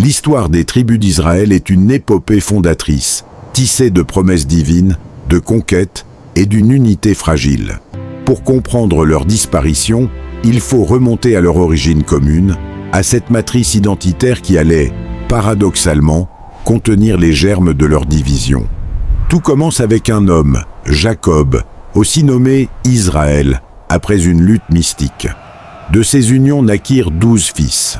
L'histoire des tribus d'Israël est une épopée fondatrice, tissée de promesses divines, de conquêtes et d'une unité fragile. Pour comprendre leur disparition, il faut remonter à leur origine commune, à cette matrice identitaire qui allait, paradoxalement, contenir les germes de leur division. Tout commence avec un homme, Jacob, aussi nommé Israël, après une lutte mystique. De ces unions naquirent 12 fils.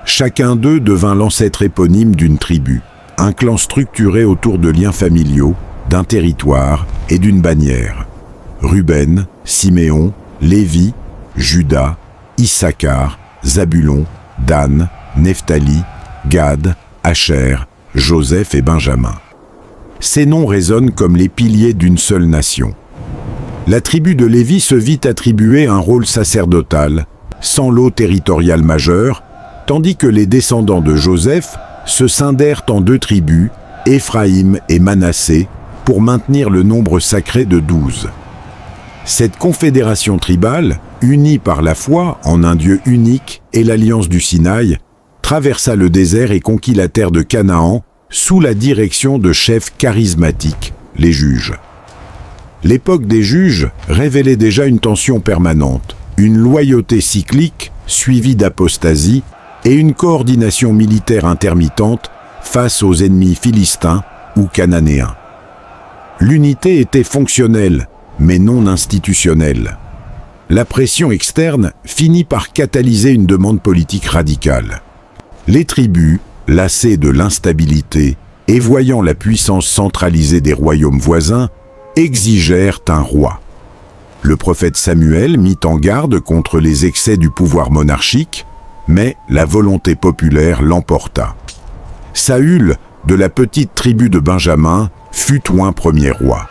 Chacun d'eux devint l'ancêtre éponyme d'une tribu, un clan structuré autour de liens familiaux, d'un territoire et d'une bannière. Ruben, Siméon, Lévi, Juda, Issachar, Zabulon, Dan, Nephtali, Gad, Asher, Joseph et Benjamin. Ces noms résonnent comme les piliers d'une seule nation. La tribu de Lévi se vit attribuer un rôle sacerdotal, sans lot territorial majeur, tandis que les descendants de Joseph se scindèrent en 2 tribus, Éphraïm et Manassé, pour maintenir le nombre sacré de 12. Cette confédération tribale, unie par la foi en un Dieu unique et l'alliance du Sinaï, traversa le désert et conquit la terre de Canaan sous la direction de chefs charismatiques, les juges. L'époque des juges révélait déjà une tension permanente, une loyauté cyclique suivie d'apostasie et une coordination militaire intermittente face aux ennemis philistins ou cananéens. L'unité était fonctionnelle, mais non institutionnelle. La pression externe finit par catalyser une demande politique radicale. Les tribus, lassées de l'instabilité et voyant la puissance centralisée des royaumes voisins, exigèrent un roi. Le prophète Samuel mit en garde contre les excès du pouvoir monarchique, mais la volonté populaire l'emporta. Saül, de la petite tribu de Benjamin, fut oint premier roi.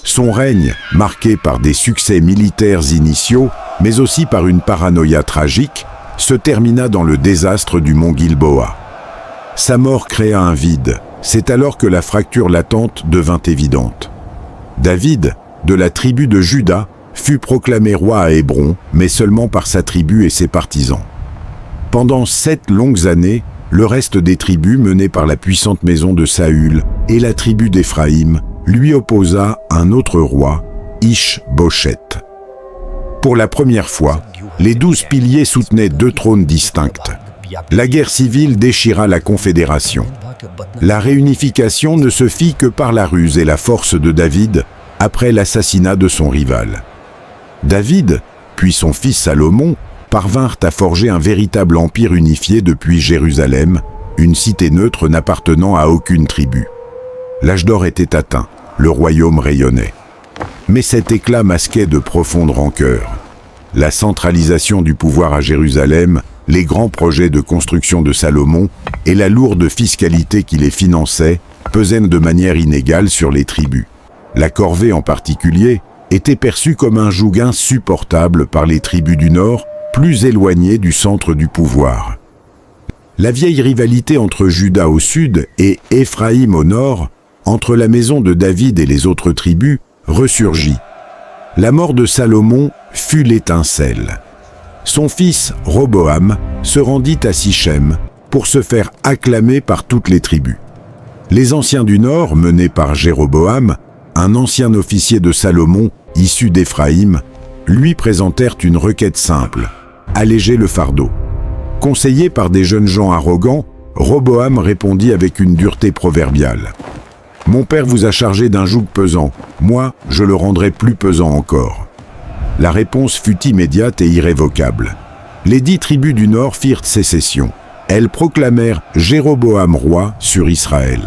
Son règne, marqué par des succès militaires initiaux, mais aussi par une paranoïa tragique, se termina dans le désastre du mont Gilboa. Sa mort créa un vide. C'est alors que la fracture latente devint évidente. David, de la tribu de Juda, fut proclamé roi à Hébron, mais seulement par sa tribu et ses partisans. Pendant 7 longues années, le reste des tribus menées par la puissante maison de Saül et la tribu d'Éphraïm lui opposa un autre roi, Ish-Boshet. Pour la première fois, les 12 piliers soutenaient 2 trônes distincts. La guerre civile déchira la confédération. La réunification ne se fit que par la ruse et la force de David après l'assassinat de son rival. David, puis son fils Salomon, parvinrent à forger un véritable empire unifié depuis Jérusalem, une cité neutre n'appartenant à aucune tribu. L'âge d'or était atteint, le royaume rayonnait. Mais cet éclat masquait de profondes rancœurs. La centralisation du pouvoir à Jérusalem, les grands projets de construction de Salomon et la lourde fiscalité qui les finançait pesaient de manière inégale sur les tribus. La corvée en particulier était perçue comme un joug insupportable par les tribus du Nord, plus éloignées du centre du pouvoir. La vieille rivalité entre Juda au sud et Éphraïm au nord, entre la maison de David et les autres tribus, ressurgit. La mort de Salomon fut l'étincelle. Son fils, Roboam, se rendit à Sichem pour se faire acclamer par toutes les tribus. Les anciens du Nord, menés par Jéroboam, un ancien officier de Salomon issu d'Éphraïm, lui présentèrent une requête simple, alléger le fardeau. Conseillé par des jeunes gens arrogants, Roboam répondit avec une dureté proverbiale. « Mon père vous a chargé d'un joug pesant, moi, je le rendrai plus pesant encore. » La réponse fut immédiate et irrévocable. Les 10 tribus du Nord firent sécession. Elles proclamèrent Jéroboam roi sur Israël.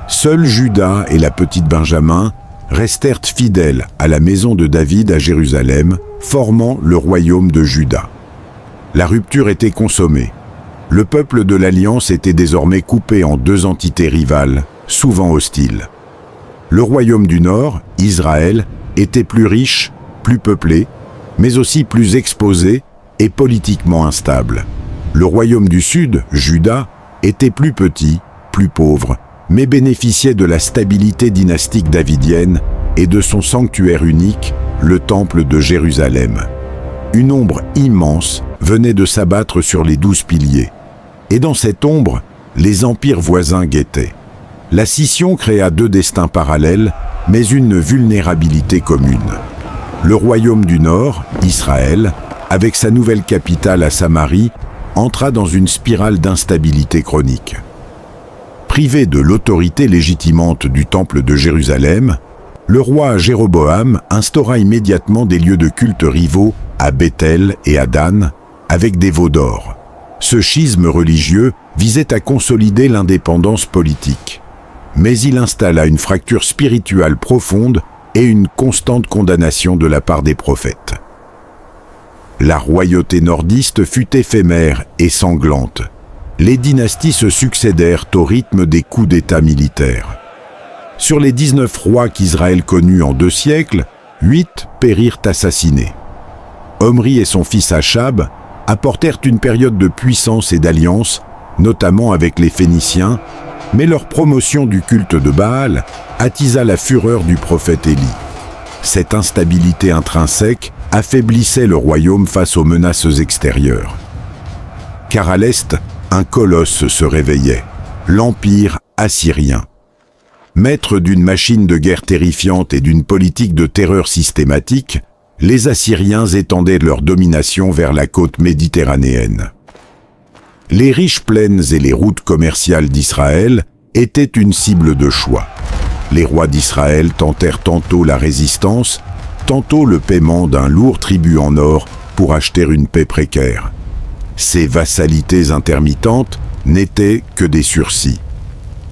Seuls Juda et la petite Benjamin restèrent fidèles à la maison de David à Jérusalem, formant le royaume de Juda. La rupture était consommée. Le peuple de l'Alliance était désormais coupé en 2 entités rivales, souvent hostiles. Le royaume du Nord, Israël, était plus riche, plus peuplé, mais aussi plus exposé et politiquement instable. Le royaume du Sud, Juda, était plus petit, plus pauvre, mais bénéficiait de la stabilité dynastique davidienne et de son sanctuaire unique, le temple de Jérusalem. Une ombre immense venait de s'abattre sur les 12 piliers. Et dans cette ombre, les empires voisins guettaient. La scission créa deux destins parallèles, mais une vulnérabilité commune. Le royaume du Nord, Israël, avec sa nouvelle capitale à Samarie, entra dans une spirale d'instabilité chronique. Privé de l'autorité légitimante du temple de Jérusalem, le roi Jéroboam instaura immédiatement des lieux de culte rivaux à Béthel et à Dan, avec des veaux d'or. Ce schisme religieux visait à consolider l'indépendance politique. Mais il installa une fracture spirituelle profonde et une constante condamnation de la part des prophètes. La royauté nordiste fut éphémère et sanglante. Les dynasties se succédèrent au rythme des coups d'État militaires. Sur les 19 rois qu'Israël connut en 2 siècles, 8 périrent assassinés. Omri et son fils Achab apportèrent une période de puissance et d'alliance, notamment avec les Phéniciens, mais leur promotion du culte de Baal attisa la fureur du prophète Élie. Cette instabilité intrinsèque affaiblissait le royaume face aux menaces extérieures. Car à l'est, un colosse se réveillait, l'Empire assyrien. Maîtres d'une machine de guerre terrifiante et d'une politique de terreur systématique, les Assyriens étendaient leur domination vers la côte méditerranéenne. Les riches plaines et les routes commerciales d'Israël étaient une cible de choix. Les rois d'Israël tentèrent tantôt la résistance, tantôt le paiement d'un lourd tribut en or pour acheter une paix précaire. Ces vassalités intermittentes n'étaient que des sursis.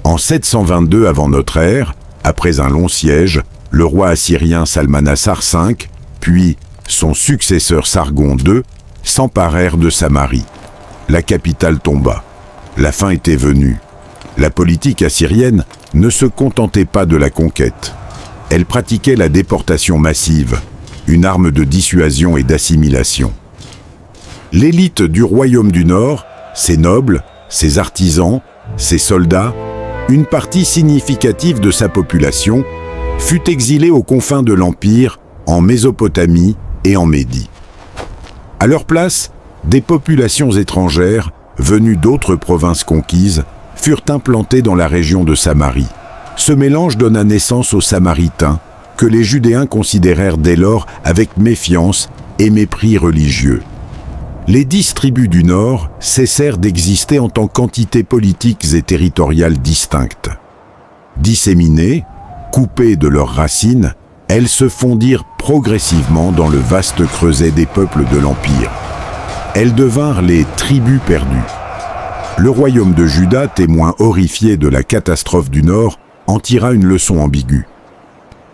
En 722 avant notre ère, après un long siège, le roi assyrien Salmanassar V, puis son successeur Sargon II, s'emparèrent de Samarie. La capitale tomba. La fin était venue. La politique assyrienne ne se contentait pas de la conquête. Elle pratiquait la déportation massive, une arme de dissuasion et d'assimilation. L'élite du royaume du Nord, ses nobles, ses artisans, ses soldats, une partie significative de sa population, fut exilée aux confins de l'Empire, en Mésopotamie et en Médie. À leur place, des populations étrangères, venues d'autres provinces conquises, furent implantées dans la région de Samarie. Ce mélange donna naissance aux Samaritains, que les Judéens considérèrent dès lors avec méfiance et mépris religieux. Les 10 tribus du Nord cessèrent d'exister en tant qu'entités politiques et territoriales distinctes. Disséminées, coupées de leurs racines, elles se fondirent progressivement dans le vaste creuset des peuples de l'Empire. Elles devinrent les tribus perdues. Le royaume de Juda, témoin horrifié de la catastrophe du Nord, en tira une leçon ambiguë.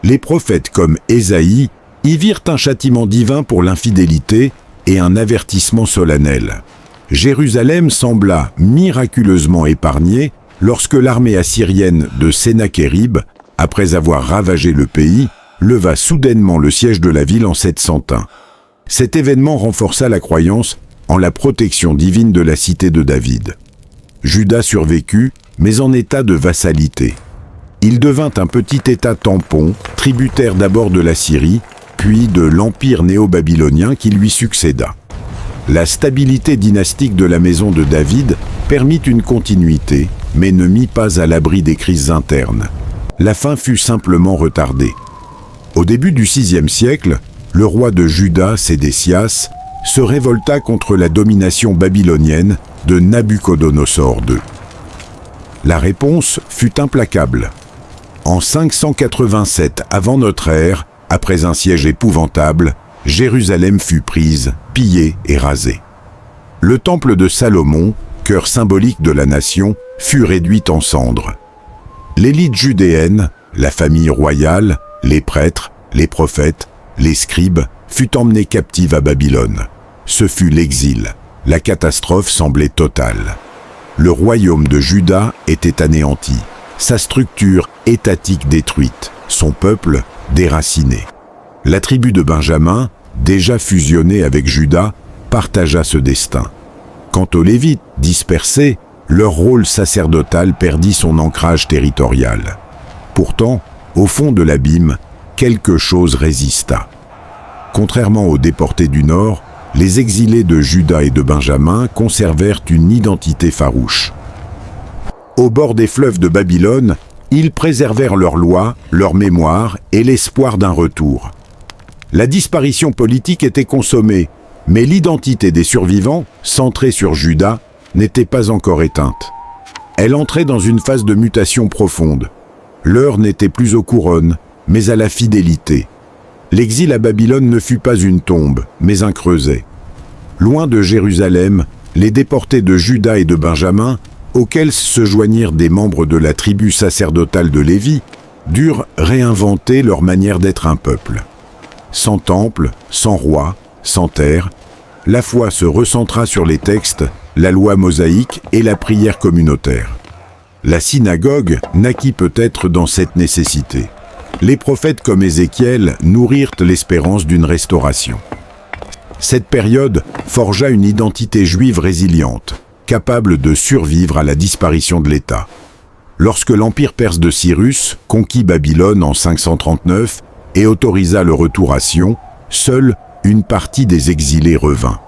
Les prophètes comme Ésaïe y virent un châtiment divin pour l'infidélité et un avertissement solennel. Jérusalem sembla miraculeusement épargnée lorsque l'armée assyrienne de Sennachérib, après avoir ravagé le pays, leva soudainement le siège de la ville en 701. Cet événement renforça la croyance en la protection divine de la cité de David. Juda survécut, mais en état de vassalité. Il devint un petit État tampon, tributaire d'abord de la Syrie, puis de l'empire néo-babylonien qui lui succéda. La stabilité dynastique de la maison de David permit une continuité, mais ne mit pas à l'abri des crises internes. La fin fut simplement retardée. Au début du VIe siècle, le roi de Juda, Sédécias, se révolta contre la domination babylonienne de Nabuchodonosor II. La réponse fut implacable. En 587 avant notre ère, après un siège épouvantable, Jérusalem fut prise, pillée et rasée. Le temple de Salomon, cœur symbolique de la nation, fut réduit en cendres. L'élite judéenne, la famille royale, les prêtres, les prophètes, les scribes, fut emmenée captive à Babylone. Ce fut l'exil. La catastrophe semblait totale. Le royaume de Juda était anéanti, sa structure étatique détruite, son peuple déraciné. La tribu de Benjamin, déjà fusionnée avec Juda, partagea ce destin. Quant aux Lévites dispersés, leur rôle sacerdotal perdit son ancrage territorial. Pourtant, au fond de l'abîme, quelque chose résista. Contrairement aux déportés du Nord, les exilés de Juda et de Benjamin conservèrent une identité farouche. Au bord des fleuves de Babylone, ils préservèrent leurs lois, leur mémoire et l'espoir d'un retour. La disparition politique était consommée, mais l'identité des survivants, centrée sur Juda, n'était pas encore éteinte. Elle entrait dans une phase de mutation profonde. L'heure n'était plus aux couronnes, mais à la fidélité. L'exil à Babylone ne fut pas une tombe, mais un creuset. Loin de Jérusalem, les déportés de Juda et de Benjamin, auxquels se joignirent des membres de la tribu sacerdotale de Lévi, durent réinventer leur manière d'être un peuple. Sans temple, sans roi, sans terre, la foi se recentra sur les textes, la loi mosaïque et la prière communautaire. La synagogue naquit peut-être dans cette nécessité. Les prophètes comme Ézéchiel nourrirent l'espérance d'une restauration. Cette période forgea une identité juive résiliente, capable de survivre à la disparition de l'État. Lorsque l'empire perse de Cyrus conquit Babylone en 539 et autorisa le retour à Sion, seule une partie des exilés revint.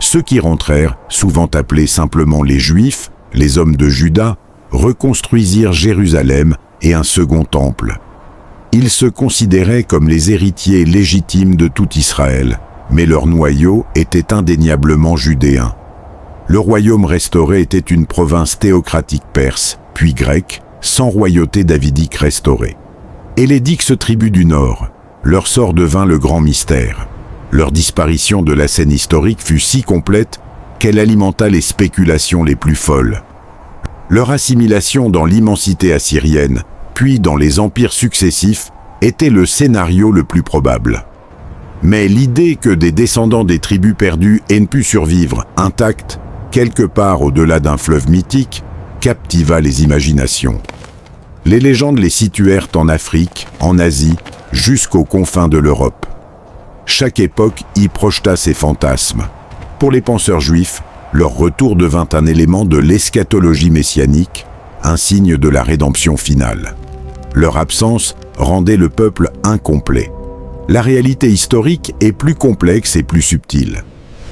Ceux qui rentrèrent, souvent appelés simplement les Juifs, les hommes de Juda, reconstruisirent Jérusalem et un second temple. Ils se considéraient comme les héritiers légitimes de tout Israël, mais leur noyau était indéniablement judéen. Le royaume restauré était une province théocratique perse, puis grecque, sans royauté davidique restaurée. Et les 10 tribus du Nord, leur sort devint le grand mystère. Leur disparition de la scène historique fut si complète qu'elle alimenta les spéculations les plus folles. Leur assimilation dans l'immensité assyrienne, puis dans les empires successifs, était le scénario le plus probable. Mais l'idée que des descendants des tribus perdues aient pu survivre intacts, quelque part au-delà d'un fleuve mythique, captiva les imaginations. Les légendes les situèrent en Afrique, en Asie, jusqu'aux confins de l'Europe. Chaque époque y projeta ses fantasmes. Pour les penseurs juifs, leur retour devint un élément de l'eschatologie messianique, un signe de la rédemption finale. Leur absence rendait le peuple incomplet. La réalité historique est plus complexe et plus subtile.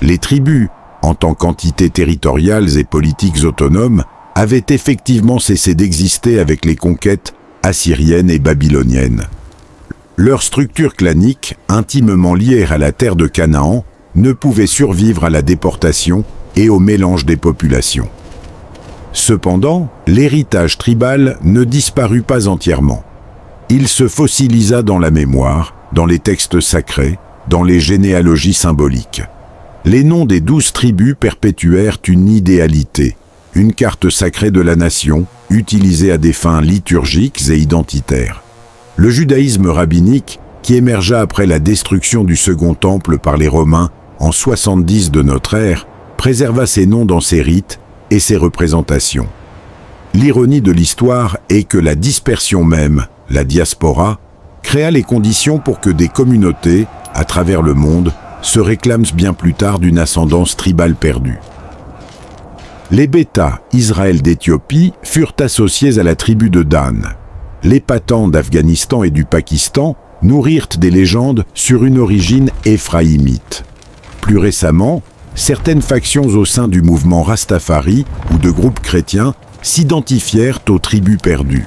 Les tribus, en tant qu'entités territoriales et politiques autonomes, avaient effectivement cessé d'exister avec les conquêtes assyriennes et babyloniennes. Leur structure clanique, intimement liée à la terre de Canaan, ne pouvait survivre à la déportation et au mélange des populations. Cependant, l'héritage tribal ne disparut pas entièrement. Il se fossilisa dans la mémoire, dans les textes sacrés, dans les généalogies symboliques. Les noms des 12 tribus perpétuèrent une idéalité, une carte sacrée de la nation, utilisée à des fins liturgiques et identitaires. Le judaïsme rabbinique, qui émergea après la destruction du Second Temple par les Romains en 70 de notre ère, préserva ses noms dans ses rites et ses représentations. L'ironie de l'histoire est que la dispersion même, la diaspora, créa les conditions pour que des communautés, à travers le monde, se réclament bien plus tard d'une ascendance tribale perdue. Les Bêta, Israël d'Éthiopie, furent associés à la tribu de Dan. Les Patans d'Afghanistan et du Pakistan nourrirent des légendes sur une origine éphraïmite. Plus récemment, certaines factions au sein du mouvement Rastafari ou de groupes chrétiens s'identifièrent aux tribus perdues.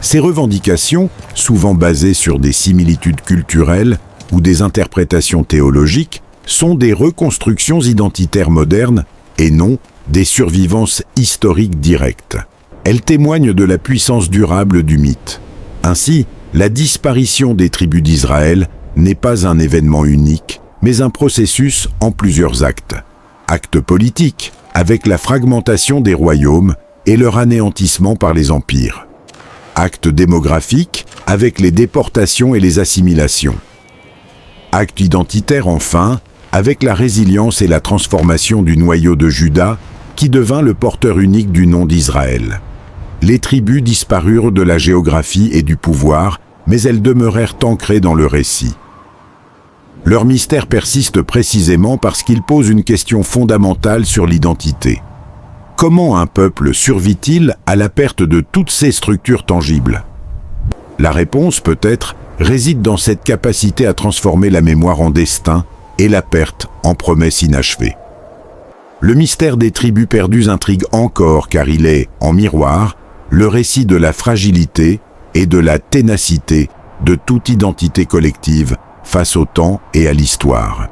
Ces revendications, souvent basées sur des similitudes culturelles ou des interprétations théologiques, sont des reconstructions identitaires modernes et non des survivances historiques directes. Elles témoignent de la puissance durable du mythe. Ainsi, la disparition des tribus d'Israël n'est pas un événement unique, mais un processus en plusieurs actes. Actes politiques, avec la fragmentation des royaumes et leur anéantissement par les empires. Actes démographiques, avec les déportations et les assimilations. Acte identitaire enfin, avec la résilience et la transformation du noyau de Juda, qui devint le porteur unique du nom d'Israël. Les tribus disparurent de la géographie et du pouvoir, mais elles demeurèrent ancrées dans le récit. Leur mystère persiste précisément parce qu'il pose une question fondamentale sur l'identité. Comment un peuple survit-il à la perte de toutes ses structures tangibles ? La réponse, peut-être, réside dans cette capacité à transformer la mémoire en destin et la perte en promesse inachevée. Le mystère des tribus perdues intrigue encore car il est, en miroir, le récit de la fragilité et de la ténacité de toute identité collective face au temps et à l'histoire.